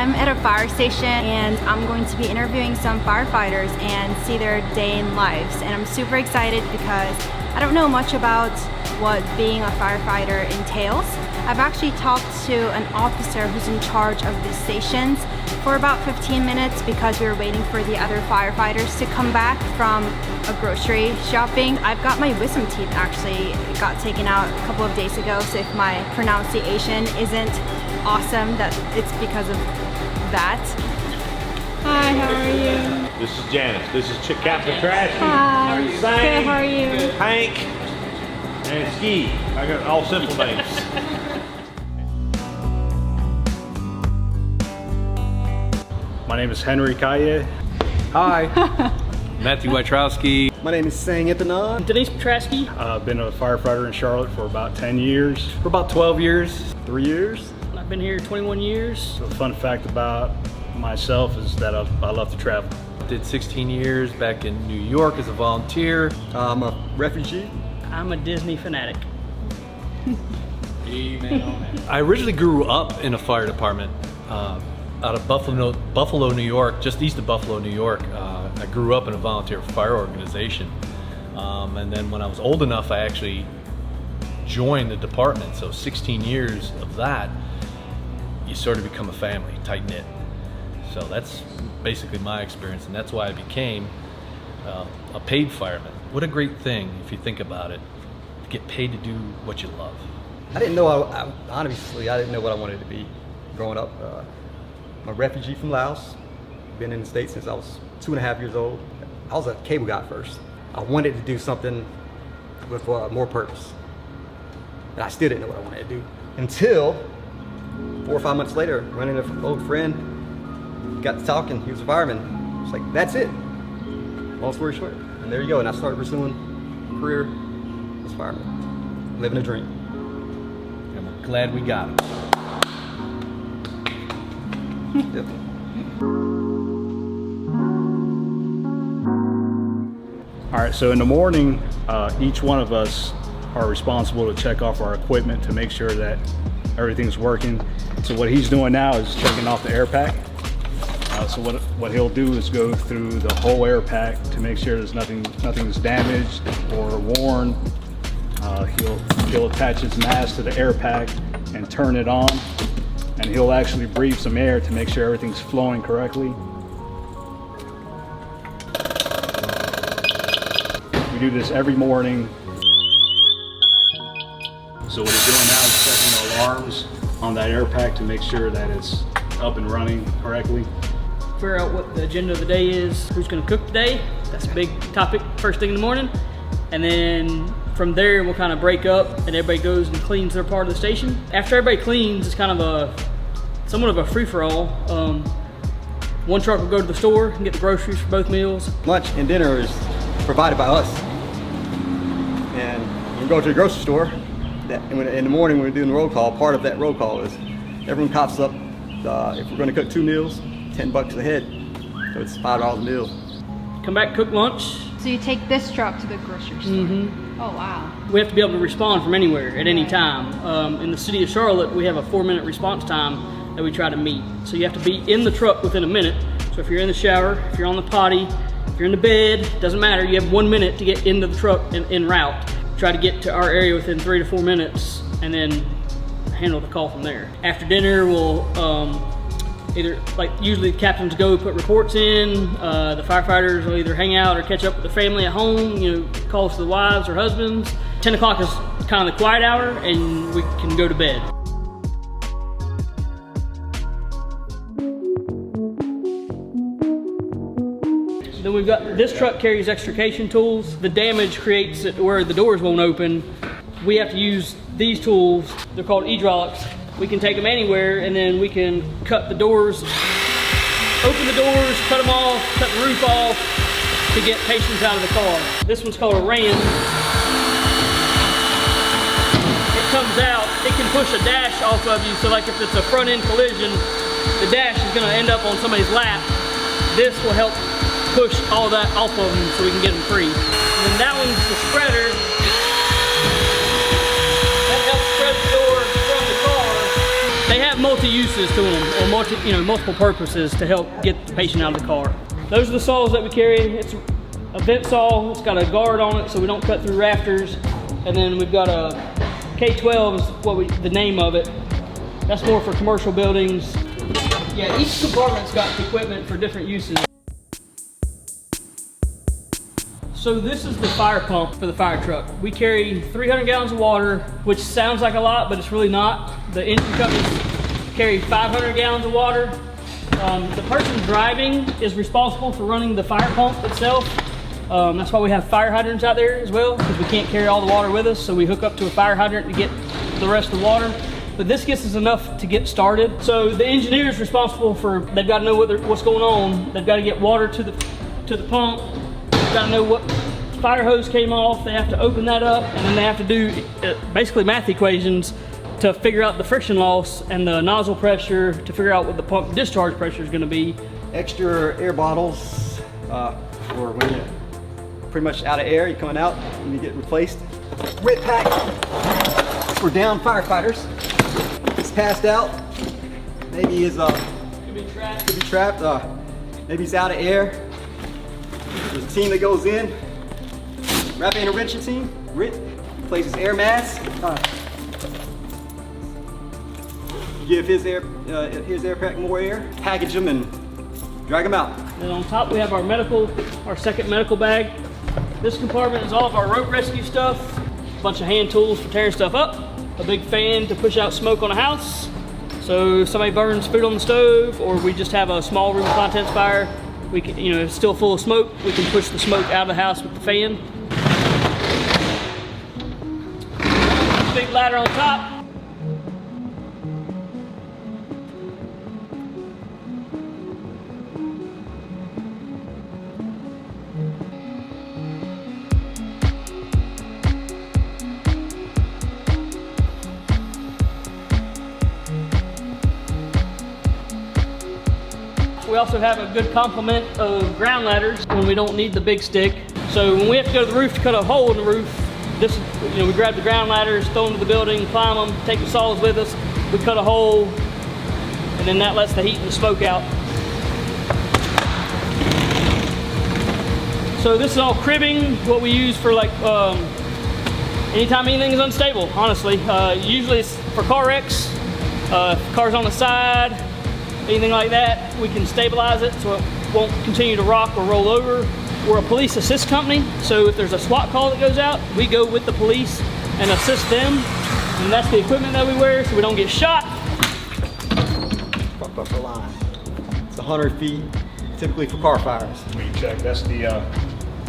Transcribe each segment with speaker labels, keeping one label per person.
Speaker 1: I'm at a fire station and I'm going to be interviewing some firefighters and see their day in lives, and I'm super excited because I don't know much about what being a firefighter entails. I've actually talked to an officer who's in charge of the stations for about 15 minutes because we were waiting for the other firefighters to come back from a grocery shopping. I've got my wisdom teeth actually got taken out a couple of days ago, so if my pronunciation isn't awesome, that it's because of that. Hi, how are you?
Speaker 2: This is Janice. This is Captain Trashy.
Speaker 1: Hi.
Speaker 2: Sam,
Speaker 1: Good, how are you?
Speaker 2: Hank, and Ski. I got all simple names.
Speaker 3: My name is Henry Kaye.
Speaker 4: Hi. Matthew Wojtrowski.
Speaker 5: My name is Sang Itanan.
Speaker 6: Denise Petrasky.
Speaker 3: I've been a firefighter in Charlotte for about 10 years.
Speaker 4: For about 12 years.
Speaker 5: 3 years.
Speaker 6: I've been here 21 years.
Speaker 3: So the fun fact about myself is that I love to travel.
Speaker 4: Did 16 years back in New York as a volunteer.
Speaker 5: I'm a refugee.
Speaker 6: I'm a Disney fanatic.
Speaker 4: I originally grew up in a fire department out of Buffalo, New York, just east of Buffalo, New York. I grew up in a volunteer fire organization. And then when I was old enough, I actually joined the department. So 16 years of that, you sort of become a family, tight knit. So that's basically my experience, and that's why I became a paid fireman. What a great thing, if you think about it, to get paid to do what you love.
Speaker 5: I didn't know, honestly, I didn't know what I wanted to be growing up. I'm a refugee from Laos. Been in the States since I was 2.5 years old. I was a cable guy first. I wanted to do something with more purpose. And I still didn't know what I wanted to do. Until 4 or 5 months later, running into an old friend, got to talking, he was a fireman. It's like, that's it. Long story short. And there you go, and I started pursuing a career as a fireman, living a dream.
Speaker 4: And we're glad we got him.
Speaker 5: Definitely.
Speaker 3: All right, so in the morning, each one of us are responsible to check off our equipment to make sure that everything's working. So what he's doing now is checking off the air pack. So what he'll do is go through the whole air pack to make sure there's nothing's damaged or worn. He'll attach his mask to the air pack and turn it on, and he'll actually breathe some air to make sure everything's flowing correctly. We do this every morning. So what he's doing now is checking the alarms on that air pack to make sure that it's up and running correctly.
Speaker 6: Figure out what the agenda of the day is, who's gonna cook today. That's a big topic first thing in the morning. And then from there, we'll kind of break up and everybody goes and cleans their part of the station. After everybody cleans, it's kind of somewhat of a free-for-all. One truck will go to the store and get the groceries for both meals.
Speaker 5: Lunch and dinner is provided by us. And when we go to the grocery store, in the morning when we're doing the roll call, part of that roll call is everyone coughs up, if we're gonna cook 2 meals, $10 a head. So it's $5 a meal.
Speaker 6: Come back, cook lunch.
Speaker 1: So you take this truck to the grocery store?
Speaker 6: Mm-hmm.
Speaker 1: Oh wow.
Speaker 6: We have to be able to respond from anywhere at any time. In the city of Charlotte, we have a 4-minute response time that we try to meet. So you have to be in the truck within a minute. So if you're in the shower, if you're on the potty, if you're in the bed, doesn't matter, you have 1 minute to get into the truck en route. Try to get to our area within 3 to 4 minutes and then handle the call from there. After dinner, we'll either, like usually the captains go put reports in, the firefighters will either hang out or catch up with the family at home, calls to the wives or husbands. 10 o'clock is kind of the quiet hour and we can go to bed. Then we've got, this truck carries extrication tools. The damage creates it where the doors won't open. We have to use these tools. They're called hydraulics. We can take them anywhere and then we can cut the doors, open the doors, cut them off, cut the roof off to get patients out of the car. This one's called a ram. It comes out, it can push a dash off of you. So like if it's a front end collision, the dash is gonna end up on somebody's lap. This will help push all that off of them so we can get them free. And then that one's the spreader. That helps spread the door from the car. They have have multi-uses to them, or multiple purposes to help get the patient out of the car. Those are the saws that we carry. It's a vent saw. It's got a guard on it so we don't cut through rafters. And then we've got a K12 is the name of it. That's more for commercial buildings. Yeah, each compartment's got equipment for different uses. So this is the fire pump for the fire truck. We carry 300 gallons of water, which sounds like a lot, but it's really not. The engine companies carry 500 gallons of water. The person driving is responsible for running the fire pump itself. That's why we have fire hydrants out there as well, because we can't carry all the water with us, so we hook up to a fire hydrant to get the rest of the water. But this gets us enough to get started. So the engineer is responsible for, they've got to know what's going on. They've got to get water to the pump. They've got to know what fire hose came off. They have to open that up, and then they have to do basically math equations to figure out the friction loss and the nozzle pressure to figure out what the pump discharge pressure is going to be.
Speaker 5: Extra air bottles for when you're pretty much out of air, you're coming out and you get replaced. Wet pack for down firefighters. He's passed out. Maybe he's could be trapped. Maybe he's out of air. There's a team that goes in. Rapid intervention team. Replaces air mask. Give his air pack more air. Package them and drag them out.
Speaker 6: And on top we have our second medical bag. This compartment is all of our rope rescue stuff. A bunch of hand tools for tearing stuff up. A big fan to push out smoke on a house. So if somebody burns food on the stove, or we just have a small room contents fire, we can, it's still full of smoke, we can push the smoke out of the house with the fan. Big ladder on top. We also have a good complement of ground ladders when we don't need the big stick. So when we have to go to the roof to cut a hole in the roof, we grab the ground ladders, throw them to the building, climb them, take the saws with us, we cut a hole, and then that lets the heat and the smoke out. So this is all cribbing, what we use for anytime anything is unstable, honestly. Usually it's for car wrecks, cars on the side, anything like that, we can stabilize it so it won't continue to rock or roll over. We're a police assist company, so if there's a SWAT call that goes out, we go with the police and assist them, and that's the equipment that we wear so we don't get shot.
Speaker 5: Front buffer line. It's 100 feet, typically for car fires.
Speaker 3: We check. That's the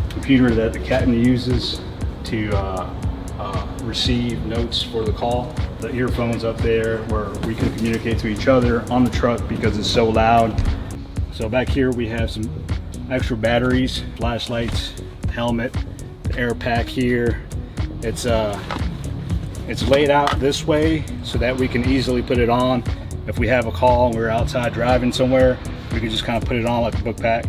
Speaker 3: computer that the captain uses to receive notes for the call. The earphones up there where we can communicate to each other on the truck because it's so loud. So back here we have some extra batteries, flashlights, helmet, the air pack here. It's laid out this way so that we can easily put it on. If we have a call and we're outside driving somewhere, we can just kind of put it on like a book pack.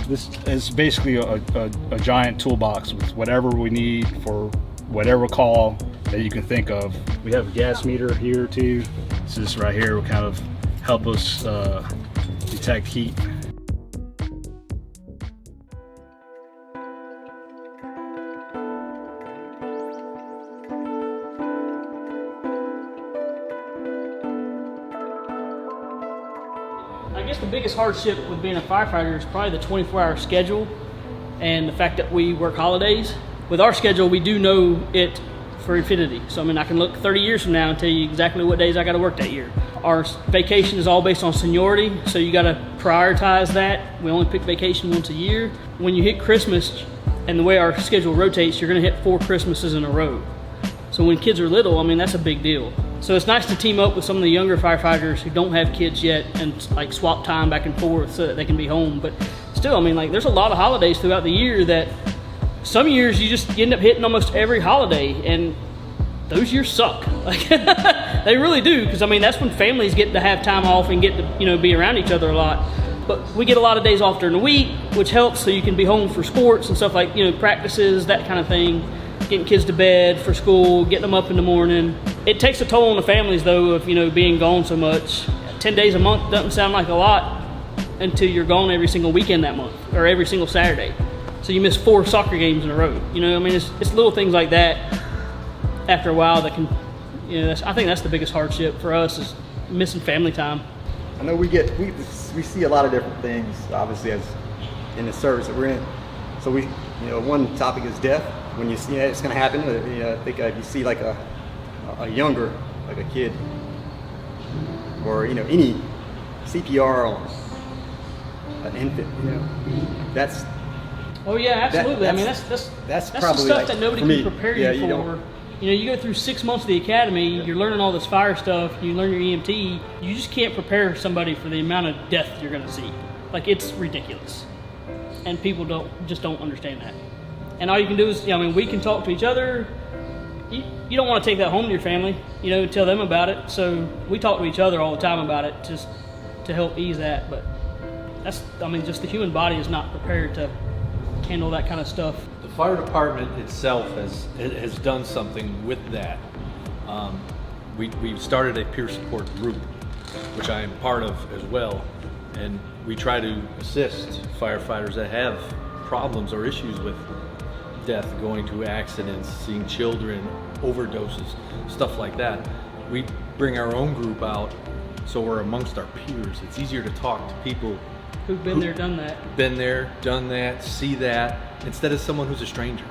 Speaker 3: This is basically a giant toolbox with whatever we need for whatever call that you can think of. We have a gas meter here too. So this right here will kind of help us detect heat.
Speaker 6: I guess the biggest hardship with being a firefighter is probably the 24-hour schedule and the fact that we work holidays. With our schedule, we do know it for infinity. So I can look 30 years from now and tell you exactly what days I got to work that year. Our vacation is all based on seniority, so you got to prioritize that. We only pick vacation once a year. When you hit Christmas, and the way our schedule rotates, you're going to hit 4 Christmases in a row. So when kids are little, that's a big deal. So it's nice to team up with some of the younger firefighters who don't have kids yet and swap time back and forth so that they can be home. But still, there's a lot of holidays throughout the year that some years you end up hitting almost every holiday, and those years suck. They really do, because that's when families get to have time off and get to be around each other a lot. But we get a lot of days off during the week, which helps so you can be home for sports and stuff practices, that kind of thing. Getting kids to bed for school, getting them up in the morning. It takes a toll on the families though of, you know, being gone so much. 10 days a month doesn't sound like a lot until you're gone every single weekend that month or every single Saturday. So you miss 4 soccer games in a row. You know, I mean, it's little things like that after a while that can, you know, I think that's the biggest hardship for us is missing family time.
Speaker 5: I know we see a lot of different things, obviously, as in the service that we're in. So one topic is death. When you see it's going to happen, I think you see like a younger, like a kid, or any CPR on an infant. That's.
Speaker 6: Oh yeah, absolutely. I mean, that's
Speaker 5: probably
Speaker 6: the stuff that nobody can prepare you for. You go through 6 months of the academy, you're learning all this fire stuff, you learn your EMT, you just can't prepare somebody for the amount of death you're gonna see. Like, it's ridiculous. And people don't understand that. And all you can do is, we can talk to each other. You don't want to take that home to your family, tell them about it. So we talk to each other all the time about it just to help ease that. But just the human body is not prepared to handle that kind of stuff.
Speaker 4: The fire department itself has done something with that. We've started a peer support group, which I am part of as well, and we try to assist firefighters that have problems or issues with death, going to accidents, seeing children, overdoses, stuff like that. We bring our own group out so we're amongst our peers. It's easier to talk to people
Speaker 6: who've been there, done that.
Speaker 4: Been there, done that, see that, instead of someone who's a stranger.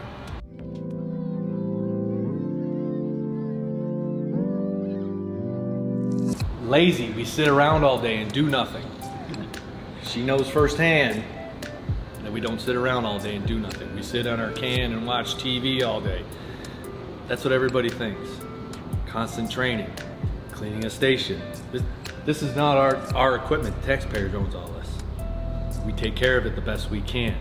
Speaker 4: Lazy, we sit around all day and do nothing. She knows firsthand that we don't sit around all day and do nothing. We sit on our can and watch TV all day. That's what everybody thinks. Constant training, cleaning a station. This is not our equipment. The taxpayer owns all this. We take care of it the best we can.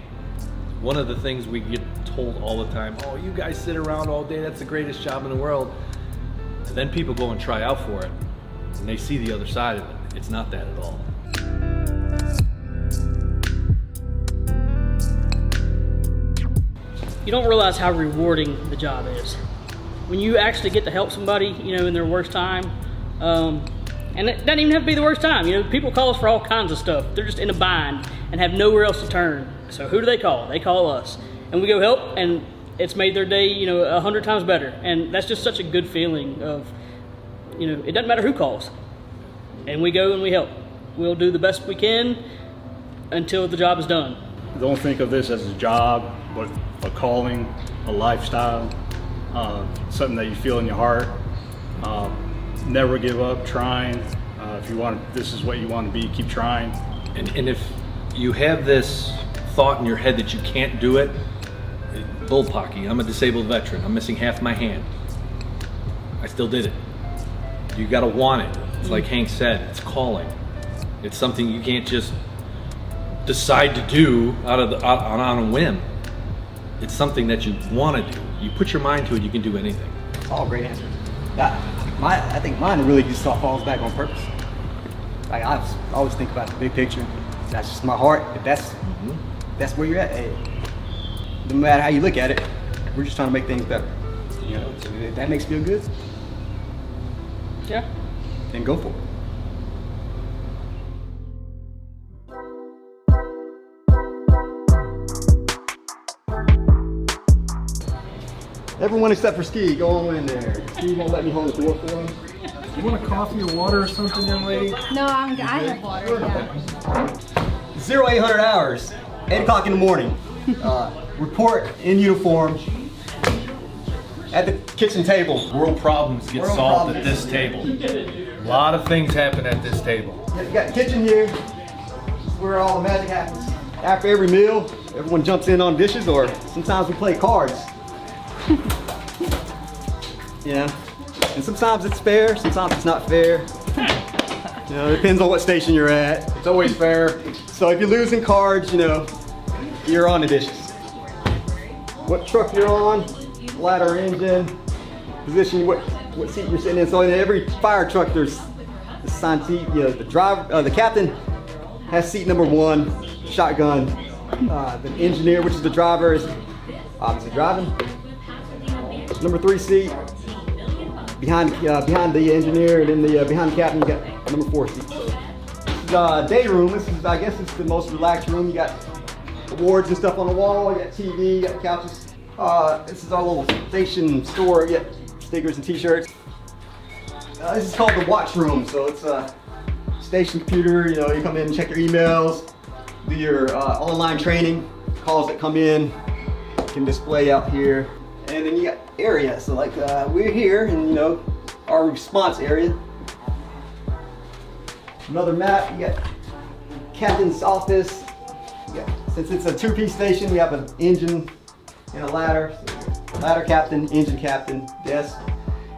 Speaker 4: One of the things we get told all the time, oh, you guys sit around all day, that's the greatest job in the world. And then people go and try out for it, and they see the other side of it. It's not that at all.
Speaker 6: You don't realize how rewarding the job is. When you actually get to help somebody, in their worst time, and it doesn't even have to be the worst time. People call us for all kinds of stuff. They're just in a bind and have nowhere else to turn. So who do they call? They call us. And we go help, and it's made their day, 100 times better. And that's just such a good feeling of, it doesn't matter who calls. And we go and we help. We'll do the best we can until the job is done.
Speaker 3: Don't think of this as a job, but a calling, a lifestyle, something that you feel in your heart. Never give up, trying. If you want, this is what you want to be, keep trying.
Speaker 4: And if you have this thought in your head that you can't do it, bullpucky. I'm a disabled veteran. I'm missing half my hand. I still did it. You gotta want it. It's like Hank said, it's calling. It's something you can't just decide to do on a whim. It's something that you want to do. You put your mind to it, you can do anything.
Speaker 5: All great answers. I think mine really just falls back on purpose. Like, I always think about the big picture. That's just my heart. If that's where you're at. Hey, no matter how you look at it, we're just trying to make things better. So if that makes you feel good,
Speaker 6: yeah,
Speaker 5: then go for it. Everyone except for Ski, go on in there. Ski won't let me hold the door for him.
Speaker 7: You want a coffee or water or something, young lady?
Speaker 1: No, I have water, yeah.
Speaker 5: 0800 hours, 8 o'clock in the morning. Report in uniform at the kitchen table.
Speaker 4: World problems get solved at this table. A lot of things happen at this table.
Speaker 5: You got the kitchen here. This is where all the magic happens. After every meal, everyone jumps in on dishes, or sometimes we play cards. And sometimes it's fair, sometimes it's not fair. It depends on what station you're at.
Speaker 2: It's always fair.
Speaker 5: So if you're losing cards, you're on the dishes. What truck you're on, ladder, engine, position, what seat you're sitting in. So in every fire truck, there's assigned seat. The driver, the captain has seat number 1, shotgun. The engineer, which is the driver, is obviously driving. Number 3 seat, behind the engineer, and then behind the captain, you got number 4 seat. So this is day room. This is, I guess, it's the most relaxed room. You got awards and stuff on the wall. You got TV. You got couches. This is our little station store. You got stickers and T-shirts. This is called the watch room. So it's a station computer. You know, you come in and check your emails, do your online training, calls that come in. You can display out here. And then you got area, so like we're here, and you know, our response area. Another map, you got captain's office. Since it's a 2-piece station, we have an engine and a ladder. So ladder captain, engine captain, desk.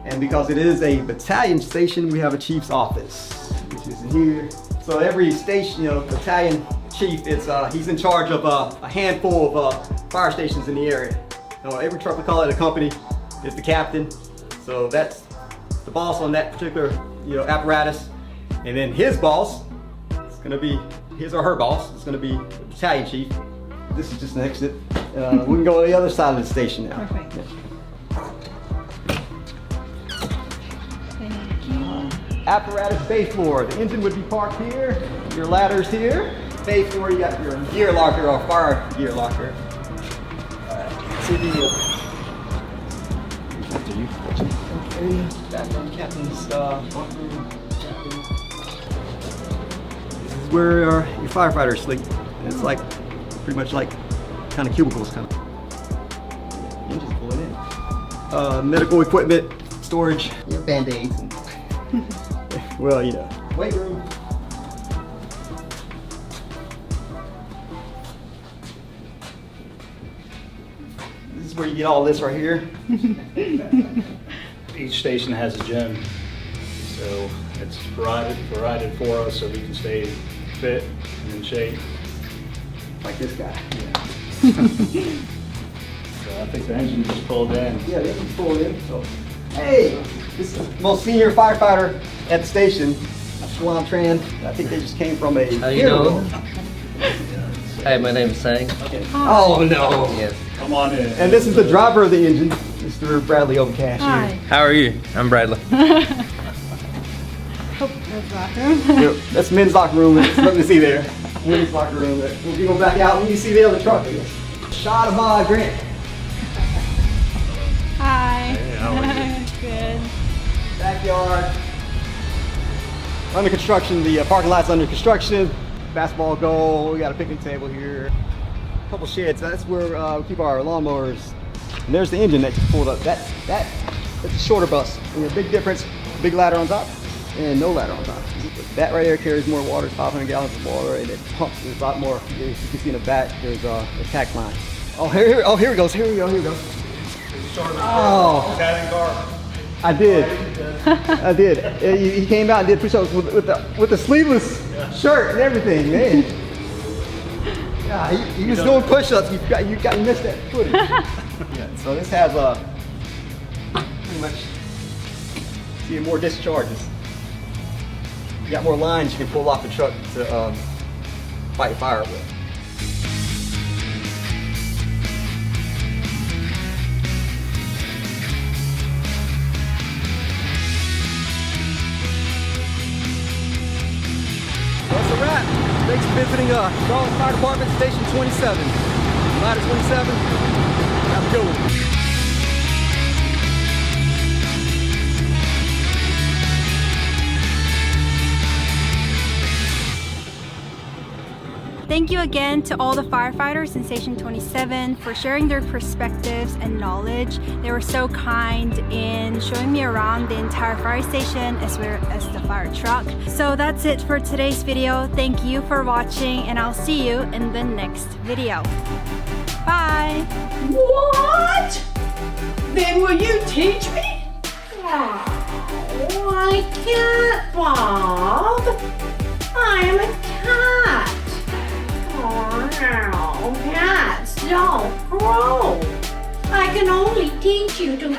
Speaker 5: And because it is a battalion station, we have a chief's office, which is in here. So every station, you know, battalion chief, he's in charge of a handful of fire stations in the area. You know, every truck, we call it a company, is the captain. So that's the boss on that particular, you know, apparatus. And then his boss, it's gonna be his or her boss, it's gonna be the battalion chief. This is just an exit. We can go to the other side of the station now.
Speaker 1: Perfect.
Speaker 5: Yeah.
Speaker 1: Thank you.
Speaker 5: Apparatus bay floor. The engine would be parked here. Your ladder's here. Bay floor, you got your gear locker or fire gear locker. Okay, back on captain's bunkroom. This is where your firefighters sleep. And it's like pretty much like kind of cubicles, kind of. Engine's pulling in. Medical equipment, storage, you know, band-aids, and well, you know, weight room. This is where you get all this right here.
Speaker 3: Each station has a gym, so it's provided for us so we can stay fit and in shape.
Speaker 5: Like this guy.
Speaker 3: Yeah. So I think the engine just pulled in.
Speaker 5: Yeah, they can pull it in. So, hey, this is the most senior firefighter at the station. That's Schwab Tran. I think they just came from a.
Speaker 8: How you doing? Hi, my name's Sang.
Speaker 5: Oh no!
Speaker 8: Yes.
Speaker 3: Come on in.
Speaker 5: And this is the driver of the engine, Mr. Bradley Overcash.
Speaker 1: Hi.
Speaker 8: How are you? I'm Bradley.
Speaker 1: Oh, there's the bathroom.
Speaker 5: Yep, that's men's locker room. There's nothing to see there. Women's locker room. We'll go back out and you see the other truck. Shot of Grant.
Speaker 1: Hi.
Speaker 3: Hey, how are you?
Speaker 1: Good.
Speaker 5: Backyard. Under construction. The parking lot's under construction. Basketball goal. We got a picnic table here. A couple sheds. That's where we keep our lawnmowers. And there's the engine that just pulled up. That's a shorter bus. And a big difference. Big ladder on top and no ladder on top. That right there carries more water, 500 gallons of water, and it pumps. There's a lot more. You can see in the back. There's a tack line. Oh, here it goes. Here we go. Oh,
Speaker 3: Cabin car.
Speaker 5: I did. He came out and did push-ups with the sleeveless shirt and everything, man. Yeah, he was doing push-ups. You missed that footage. Yeah, so this has pretty much more discharges. You got more lines you can pull off the truck to fight fire with. That's a wrap. Thanks for visiting Charlotte Fire Department Station 27. Ladder 27. Have a good one.
Speaker 1: Thank you again to all the firefighters in Station 27 for sharing their perspectives and knowledge. They were so kind in showing me around the entire fire station as well as the fire truck. So that's it for today's video. Thank you for watching and I'll see you in the next video. Bye!
Speaker 9: What? Then will you teach me? Oh, I can't, Bob. I am a cat. Oh no, cats don't grow. I can only teach you to meow.